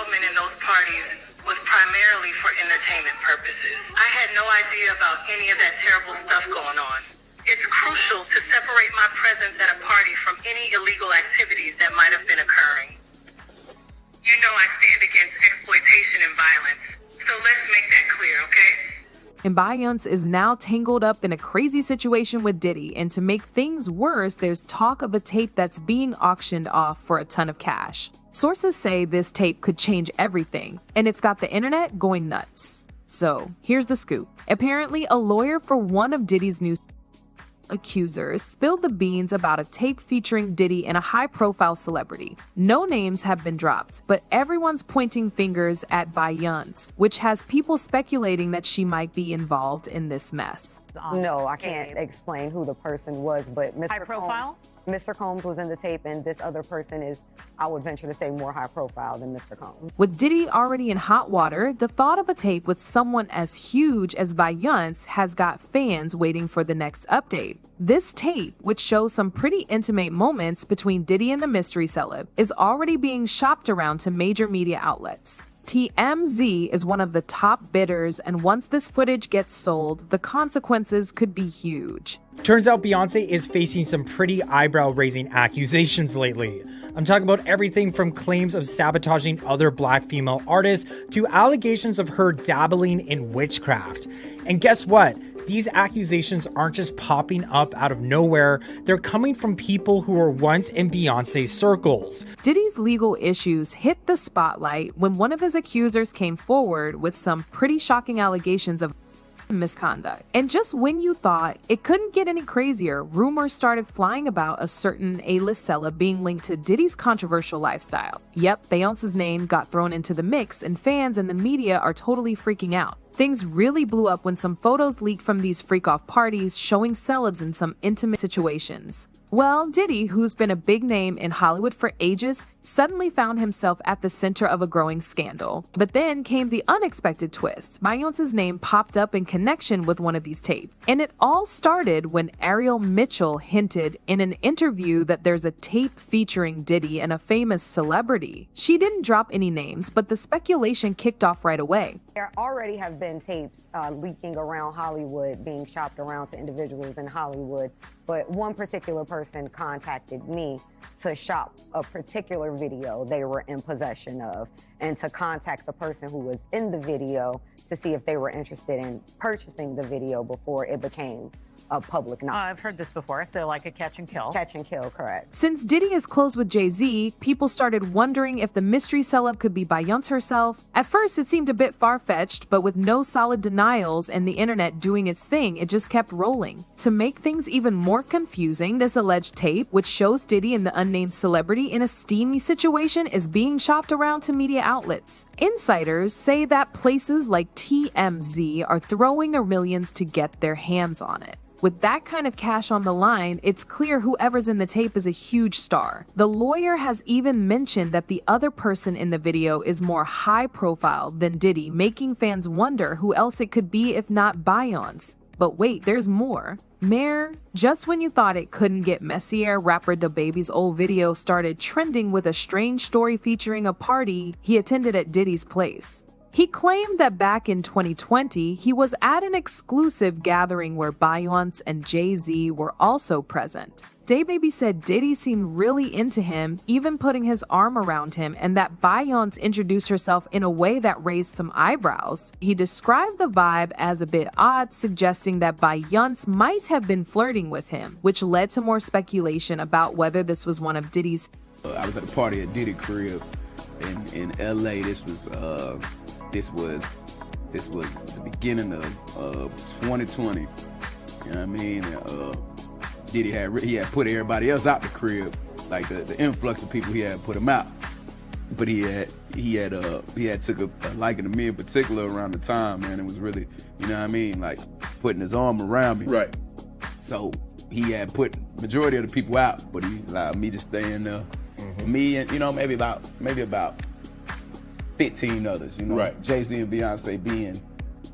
involvement in those parties was primarily for entertainment purposes. I had no idea about any of that terrible stuff going on. It's crucial to separate my presence at a party from any illegal activities that might have been occurring. You know I stand against exploitation and violence, so let's make that clear, okay? And Beyoncé is now tangled up in a crazy situation with Diddy, and to make things worse, there's talk of a tape that's being auctioned off for a ton of cash. Sources say this tape could change everything, and it's got the internet going nuts. So, here's the scoop. Apparently, a lawyer for one of Diddy's new accusers spilled the beans about a tape featuring Diddy and a high-profile celebrity. No names have been dropped, but everyone's pointing fingers at Beyoncé, which has people speculating that she might be involved in this mess. No, I can't explain who the person was, but High profile? Mr. Combs was in the tape, and this other person is, I would venture to say, more high profile than Mr. Combs. With Diddy already in hot water, the thought of a tape with someone as huge as Beyoncé has got fans waiting for the next update. This tape, which shows some pretty intimate moments between Diddy and the mystery celeb, is already being shopped around to major media outlets. TMZ is one of the top bidders, and once this footage gets sold, the consequences could be huge. Turns out Beyoncé is facing some pretty eyebrow-raising accusations lately. I'm talking about everything from claims of sabotaging other black female artists to allegations of her dabbling in witchcraft. And guess what? These accusations aren't just popping up out of nowhere, they're coming from people who were once in Beyoncé's circles. Diddy's legal issues hit the spotlight when one of his accusers came forward with some pretty shocking allegations of misconduct. And just when you thought it couldn't get any crazier, rumors started flying about a certain A-list celeb being linked to Diddy's controversial lifestyle. Yep, Beyoncé's name got thrown into the mix, and fans and the media are totally freaking out. Things really blew up when some photos leaked from these freak-off parties showing celebs in some intimate situations. Well, Diddy, who's been a big name in Hollywood for ages, suddenly found himself at the center of a growing scandal. But then came the unexpected twist. Beyoncé's name popped up in connection with one of these tapes. And it all started when Ariel Mitchell hinted in an interview that there's a tape featuring Diddy and a famous celebrity. She didn't drop any names, but the speculation kicked off right away. There already have been tapes leaking around Hollywood, being shopped around to individuals in Hollywood, but one particular person contacted me to shop a particular video they were in possession of, and to contact the person who was in the video to see if they were interested in purchasing the video before it became a public knowledge. I've heard this before, so like a catch and kill. Catch and kill, correct. Since Diddy is close with Jay-Z, people started wondering if the mystery celeb could be Beyoncé herself. At first, it seemed a bit far-fetched, but with no solid denials and the internet doing its thing, it just kept rolling. To make things even more confusing, this alleged tape, which shows Diddy and the unnamed celebrity in a steamy situation, is being shopped around to media outlets. Insiders say that places like TMZ are throwing their millions to get their hands on it. With that kind of cash on the line, it's clear whoever's in the tape is a huge star. The lawyer has even mentioned that the other person in the video is more high profile than Diddy, making fans wonder who else it could be if not Beyoncé. But wait, there's more. Just when you thought it couldn't get messier, rapper DaBaby's old video started trending with a strange story featuring a party he attended at Diddy's place. He claimed that back in 2020, he was at an exclusive gathering where Beyoncé and Jay-Z were also present. DaBaby said Diddy seemed really into him, even putting his arm around him, and that Beyoncé introduced herself in a way that raised some eyebrows. He described the vibe as a bit odd, suggesting that Beyoncé might have been flirting with him, which led to more speculation about whether this was one of Diddy's. I was at a party at Diddy crib in LA. This was the beginning of 2020. You know what I mean? Diddy had put everybody else out the crib, like the influx of people he had put him out. But he had took a liking to me in particular around the time, man. It was really, you know what I mean, like putting his arm around me. Right. So he had put majority of the people out, but he allowed me to stay in there. Me and maybe about 15 others, Right. Jay-Z and Beyonce being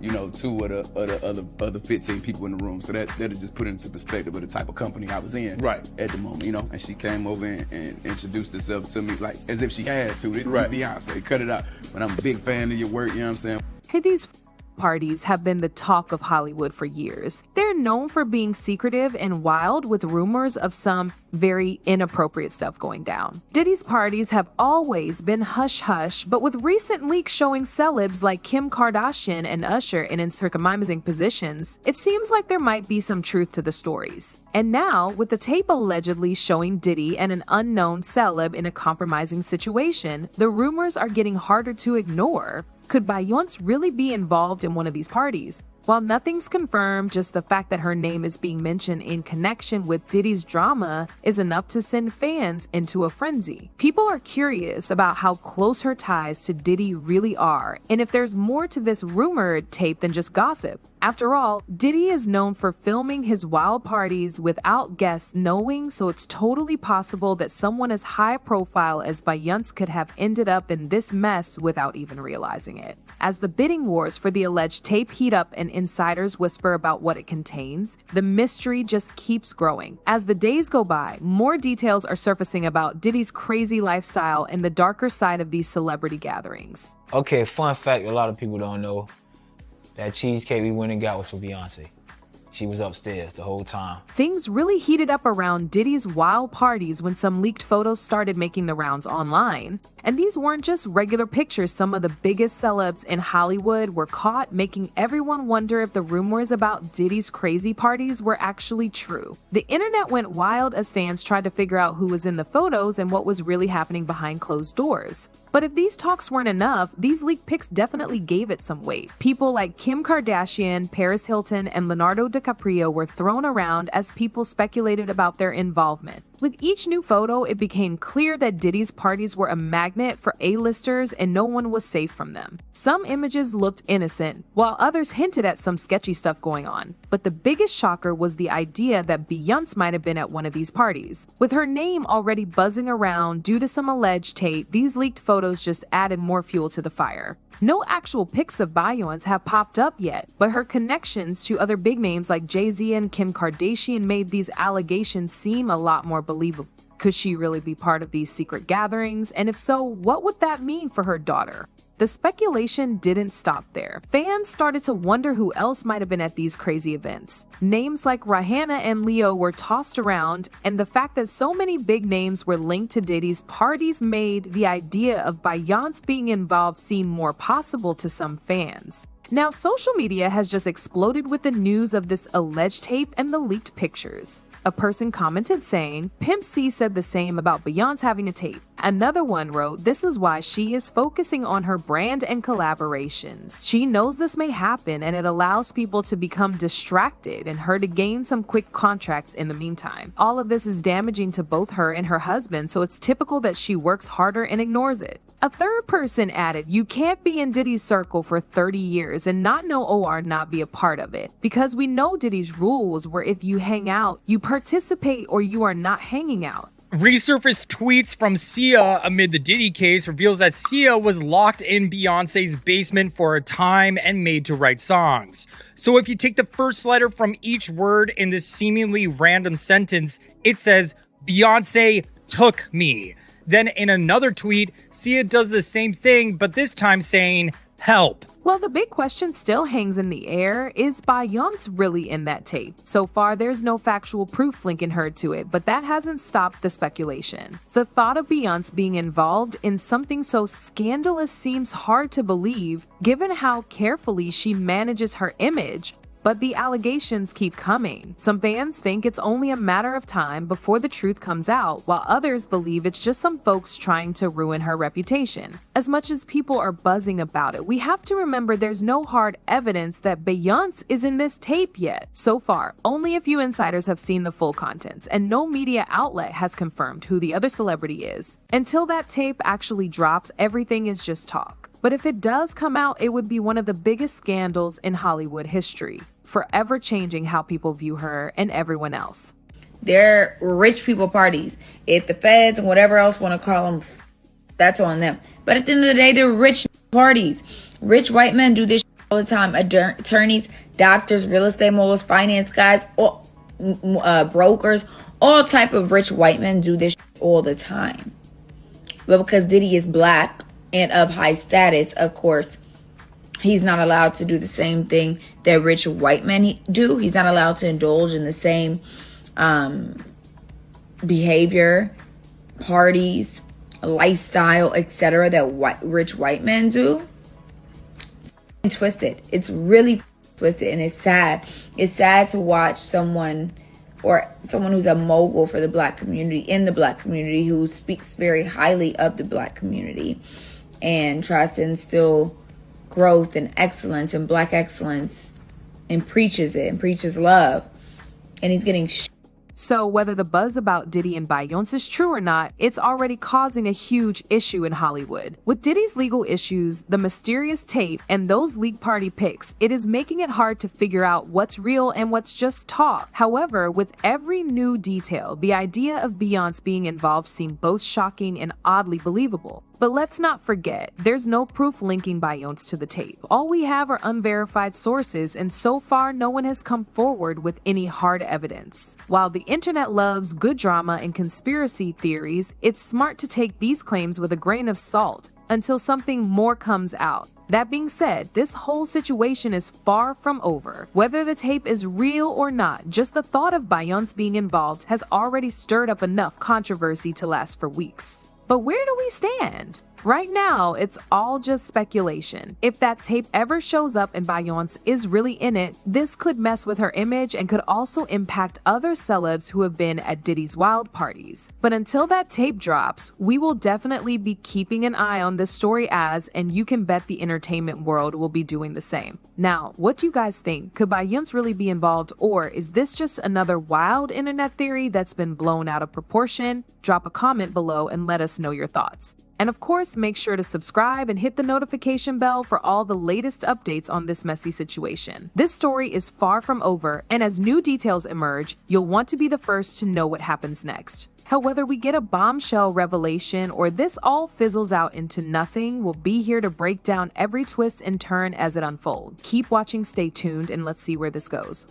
you know, 2 of the other 15 people in the room. So that'll just put it into perspective of the type of company I was in at the moment, you know. And she came over and introduced herself to me like as if she had to. Beyonce, cut it out. But I'm a big fan of your work, you know what I'm saying? Hey, these parties have been the talk of Hollywood for years. They're known for being secretive and wild, with rumors of some very inappropriate stuff going down. Diddy's parties have always been hush-hush, but with recent leaks showing celebs like Kim Kardashian and Usher in uncircumcising positions, it seems like there might be some truth to the stories. And now, with the tape allegedly showing Diddy and an unknown celeb in a compromising situation, the rumors are getting harder to ignore. Could Beyoncé really be involved in one of these parties? While nothing's confirmed, just the fact that her name is being mentioned in connection with Diddy's drama is enough to send fans into a frenzy. People are curious about how close her ties to Diddy really are, and if there's more to this rumored tape than just gossip. After all, Diddy is known for filming his wild parties without guests knowing, so it's totally possible that someone as high profile as Beyoncé could have ended up in this mess without even realizing it. As the bidding wars for the alleged tape heat up and insiders whisper about what it contains, the mystery just keeps growing. As the days go by, more details are surfacing about Diddy's crazy lifestyle and the darker side of these celebrity gatherings. Okay, fun fact a lot of people don't know. That cheesecake we went and got was for Beyonce. She was upstairs the whole time. Things really heated up around Diddy's wild parties when some leaked photos started making the rounds online. And these weren't just regular pictures. Some of the biggest celebs in Hollywood were caught, making everyone wonder if the rumors about Diddy's crazy parties were actually true. The internet went wild as fans tried to figure out who was in the photos and what was really happening behind closed doors. But if these talks weren't enough, these leaked pics definitely gave it some weight. People like Kim Kardashian, Paris Hilton, and Leonardo DiCaprio were thrown around as people speculated about their involvement. With each new photo, it became clear that Diddy's parties were a magnet for A-listers and no one was safe from them. Some images looked innocent, while others hinted at some sketchy stuff going on. But the biggest shocker was the idea that Beyoncé might have been at one of these parties. With her name already buzzing around due to some alleged tape, these leaked photos just added more fuel to the fire. No actual pics of Beyoncé have popped up yet, but her connections to other big names like Jay-Z and Kim Kardashian made these allegations seem a lot more believable. Could she really be part of these secret gatherings? And if so, what would that mean for her daughter? The speculation didn't stop there. Fans started to wonder who else might have been at these crazy events. Names like Rihanna and Leo were tossed around, and the fact that so many big names were linked to Diddy's parties made the idea of Beyoncé being involved seem more possible to some fans. Now, social media has just exploded with the news of this alleged tape and the leaked pictures. A person commented saying, Pimp C said the same about Beyoncé having a tape. Another one wrote, this is why she is focusing on her brand and collaborations. She knows this may happen and it allows people to become distracted and her to gain some quick contracts in the meantime. All of this is damaging to both her and her husband, so it's typical that she works harder and ignores it. A third person added, you can't be in Diddy's circle for 30 years and not know or not be a part of it. Because we know Diddy's rules were if you hang out, you participate or you are not hanging out. Resurfaced tweets from Sia amid the Diddy case reveals that Sia was locked in Beyonce's basement for a time and made to write songs. So if you take the first letter from each word in this seemingly random sentence, it says, Beyonce took me. Then in another tweet, Sia does the same thing, but this time saying, help. Well, the big question still hangs in the air. Is Beyoncé really in that tape? So far, there's no factual proof linking her to it, but that hasn't stopped the speculation. The thought of Beyoncé being involved in something so scandalous seems hard to believe, given how carefully she manages her image. But the allegations keep coming. Some fans think it's only a matter of time before the truth comes out, while others believe it's just some folks trying to ruin her reputation. As much as people are buzzing about it, we have to remember there's no hard evidence that Beyoncé is in this tape yet. So far, only a few insiders have seen the full contents, and no media outlet has confirmed who the other celebrity is. Until that tape actually drops, everything is just talk. But if it does come out, it would be one of the biggest scandals in Hollywood history, forever changing how people view her and everyone else. They're rich people parties. If the feds and whatever else want to call them, that's on them. But at the end of the day, they're rich parties. Rich white men do this all the time. Attorneys, doctors, real estate moguls, finance guys, brokers, all type of rich white men do this all the time. But because Diddy is black and of high status, of course, he's not allowed to do the same thing that rich white men do. He's not allowed to indulge in the same behavior, parties, lifestyle, etc. that rich white men do. It's twisted. It's really twisted, and it's sad. It's sad to watch someone who's a mogul for the black community, in the black community, who speaks very highly of the black community and tries to instill growth and excellence and black excellence and preaches it and preaches love. And he's getting So whether the buzz about Diddy and Beyoncé is true or not, it's already causing a huge issue in Hollywood. With Diddy's legal issues, the mysterious tape, and those leak party pics, it is making it hard to figure out what's real and what's just talk. However, with every new detail, the idea of Beyoncé being involved seemed both shocking and oddly believable. But let's not forget, there's no proof linking Beyoncé to the tape. All we have are unverified sources, and so far no one has come forward with any hard evidence. While the internet loves good drama and conspiracy theories, it's smart to take these claims with a grain of salt until something more comes out. That being said, this whole situation is far from over. Whether the tape is real or not, just the thought of Beyoncé being involved has already stirred up enough controversy to last for weeks. But where do we stand? Right now, it's all just speculation. If that tape ever shows up and Beyoncé is really in it, this could mess with her image and could also impact other celebs who have been at Diddy's wild parties. But until that tape drops, we will definitely be keeping an eye on this story and you can bet the entertainment world will be doing the same. Now, what do you guys think? Could Beyoncé really be involved, or is this just another wild internet theory that's been blown out of proportion? Drop a comment below and let us know your thoughts. And of course, make sure to subscribe and hit the notification bell for all the latest updates on this messy situation. This story is far from over, and as new details emerge, you'll want to be the first to know what happens next. Hell, whether we get a bombshell revelation or this all fizzles out into nothing, we'll be here to break down every twist and turn as it unfolds. Keep watching, stay tuned, and let's see where this goes.